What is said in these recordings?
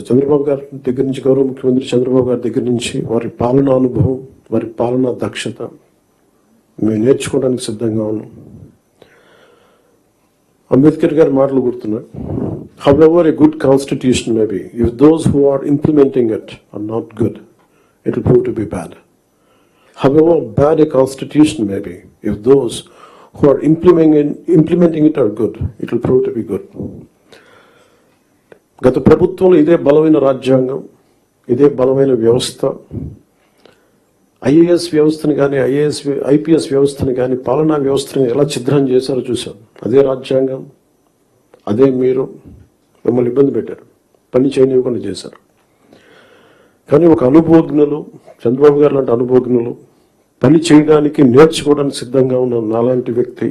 చంద్రబాబు గారి దగ్గర నుంచి, గౌరవ ముఖ్యమంత్రి చంద్రబాబు గారి దగ్గర నుంచి వారి పాలనా అనుభవం, వారి పాలనా దక్షత మేము నేర్చుకోవడానికి సిద్ధంగా ఉన్నాం. అంబేద్కర్ గారి మాటలు గుర్తున్నాయి. However a good constitution may be, if those who are implementing it are not good, it will prove to be bad. However bad a constitution may be, if those who are implementing it are good, it will prove to be good. గత ప్రభుత్వంలో ఇదే బలమైన రాజ్యాంగం, ఇదే బలమైన వ్యవస్థ, IAS వ్యవస్థను కానీ ఐపీఎస్ వ్యవస్థను కానీ పాలనా వ్యవస్థను ఎలా ఛిద్రం చేశారో చూసాం. అదే రాజ్యాంగం, అదే మీరు మిమ్మల్ని ఇబ్బంది పెట్టారు, పని చేయనివ్వకుండా చేశారు. కానీ ఒక అనుభవజ్ఞులు, చంద్రబాబు గారు లాంటి అనుభవజ్ఞులు, పని చేయడానికి నేర్చుకోవడానికి సిద్ధంగా ఉన్న నాలాంటి వ్యక్తి,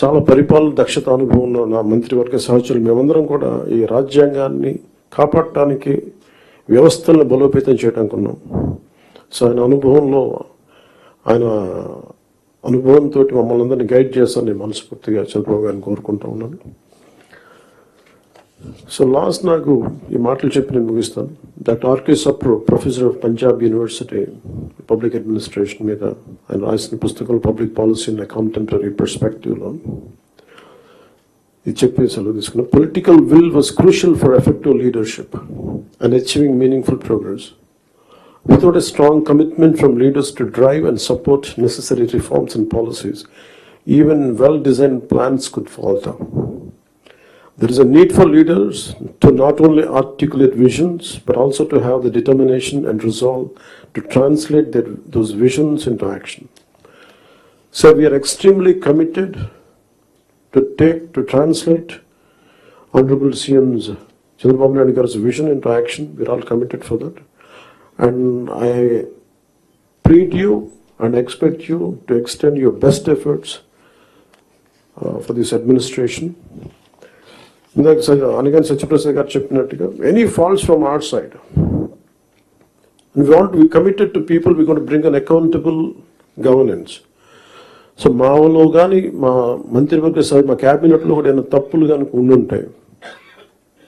చాలా పరిపాలన దక్షత అనుభవం ఉన్న నా మంత్రివర్గ సహచరులు, మేమందరం కూడా ఈ రాజ్యాంగాన్ని కాపాడటానికి, వ్యవస్థలను బలోపేతం చేయడానికి ఉన్నాం. సో ఆయన అనుభవంతో మమ్మల్ని అందరినీ గైడ్ చేస్తాను నేను మనస్ఫూర్తిగా చంద్రబాబు గారిని కోరుకుంటా ఉన్నాను. సో లాస్ట్ నాకు ఈ మాటలు చెప్పి నేను ముగిస్తాను. Doctor R K Sapru, professor of Punjab university public administration మీద ఆయన రాసిన పుస్తకాలు పబ్లిక్ పాలసీ ఇన్ కాంటెంపరీ పర్స్పెక్టివ్లో ఇది చెప్పి సెలవు తీసుకున్నాం. Political will was crucial for effective leadership and achieving meaningful progress. Without a strong commitment from leaders to drive and support necessary reforms and policies, even well-designed plans could falter. There is a need for leaders to not only articulate visions, but also to have the determination and resolve to translate those visions into action. So we are extremely committed to translate Honorable CM's Chandrababu Naidu Garu's vision into action. We are all committed for that. And I plead you and expect you to extend your best efforts for this administration. Anigan Satyaprasad garu cheppinattuga, any faults from our side, and we want to be committed to people. We're going to bring an accountable governance. So మాలో కానీ మా మంత్రివర్గ సభ, మా క్యాబినెట్లో కూడా ఏమైనా తప్పులు కనుక ఉండుంటాయి,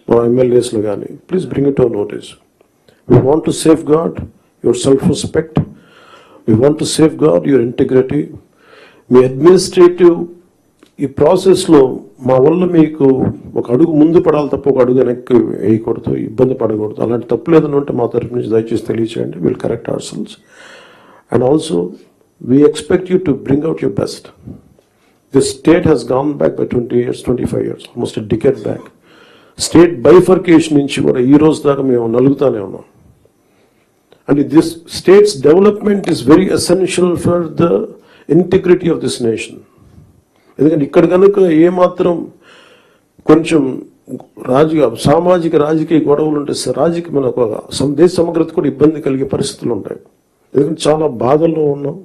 మా ఎమ్మెల్యేస్లో కానీ, please bring it our notice. We want to safeguard your self-respect. We want to safeguard your integrity. Me administrative ఈ ప్రాసెస్లో మా వల్ల మీకు ఒక అడుగు ముందు పడాలి తప్ప ఒక అడుగు వెనక్కి వేయకూడదు, ఇబ్బంది పడకూడదు. అలాంటి తప్పులు ఏదైనా ఉంటే మా తరఫు నుంచి దయచేసి తెలియచేయండి. Will correct ourselves. And also we expect you to bring out your best. This state has gone back by 20 years, 25 years, almost a decade back. State bifurcation నుంచి కూడా ఈ రోజు దాకా మేము నలుగుతానే ఉన్నాం. And this state's development is very essential for the integrity of this nation. ఎందుకంటే ఇక్కడ కనుక ఏమాత్రం కొంచెం సామాజిక రాజకీయ గొడవలు ఉంటే మన దేశ సమగ్రత కూడా ఇబ్బంది కలిగే పరిస్థితులు ఉంటాయి. ఎందుకంటే చాలా బాధల్లో ఉన్నాం.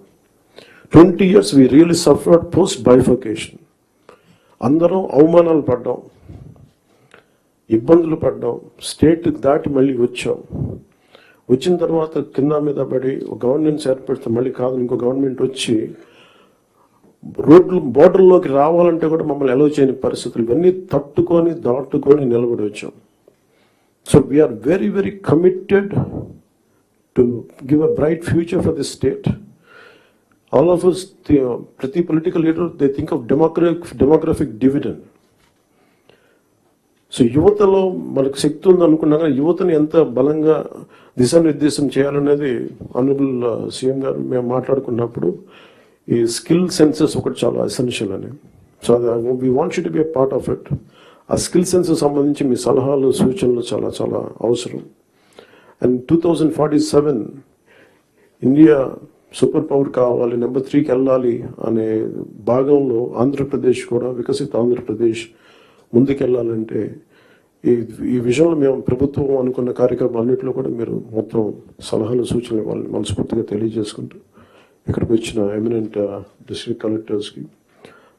20 years we really suffered post bifurcation. అందరం అవమానాలు పడ్డాం, ఇబ్బందులు పడ్డాం, స్టేట్ దాటి మళ్ళీ వచ్చాం. వచ్చిన తర్వాత కింద మీద పడి ఒక గవర్నెన్స్ ఏర్పడితే మళ్ళీ కాదు ఇంకో గవర్నమెంట్ వచ్చి బోర్డర్లోకి రావాలంటే కూడా మమ్మల్ని అలౌ చేయని పరిస్థితులు, ఇవన్నీ తట్టుకొని దాటుకొని నిలబడి వచ్చాం. So we are very very committed to give a bright future for this state. All of us, ప్రతి political leader they think of demographic dividend. So యువతలో మనకు శక్తి ఉంది అనుకున్నా కానీ యువతని ఎంత బలంగా దిశానిర్దేశం చేయాలనేది ఆనరబుల్ సీఎం గారు మేము మాట్లాడుకున్నప్పుడు ఈ స్కిల్ సెన్సెస్ ఒకటి చాలా ఎసెన్షియల్ అని. So we want you to be a part of it. ఆ స్కిల్ సెన్సెస్ సంబంధించి మీ సలహాలు సూచనలు చాలా చాలా అవసరం. అండ్ 2047 ఇండియా సూపర్ పవర్ కావాలి, నెంబర్ 3కి వెళ్ళాలి అనే భాగంలో ఆంధ్రప్రదేశ్ కూడా, వికసిత ఆంధ్రప్రదేశ్ ముందుకెళ్ళాలంటే ఈ విషయంలో మేము ప్రభుత్వం అనుకున్న కార్యక్రమాలన్నింటిలో కూడా మీరు మొత్తం సలహాలు సూచనలు ఇవ్వాలని మనస్ఫూర్తిగా తెలియజేసుకుంటూ, ఇక్కడికి వచ్చిన ఎమినెంట్ డిస్ట్రిక్ట్ కలెక్టర్స్కి,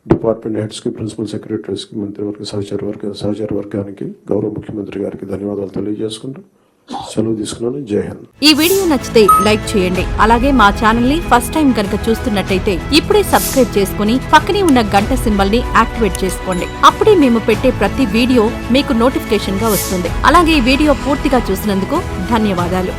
డిపార్ట్మెంట్ హెడ్స్కి, ప్రిన్సిపల్ సెక్రటరీస్కి, మంత్రివర్గ సహచర వర్గానికి, గౌరవ ముఖ్యమంత్రి గారికి ధన్యవాదాలు తెలియజేసుకుంటూ సెలవు తీసుకున్నాను. జై హింద్. ఈ వీడియో నచ్చితే లైక్ చేయండి. అలాగే మా ఛానల్ ని ఫస్ట్ టైం కనుక చూస్తున్నట్టయితే ఇప్పుడే సబ్స్క్రైబ్ చేసుకుని పక్కనే ఉన్న గంట సింబల్ ని యాక్టివేట్ చేసుకోండి. అప్పుడే మేము పెట్టే ప్రతి వీడియో మీకు నోటిఫికేషన్ గా వస్తుంది. అలాగే ఈ వీడియో పూర్తిగా చూసినందుకు ధన్యవాదాలు.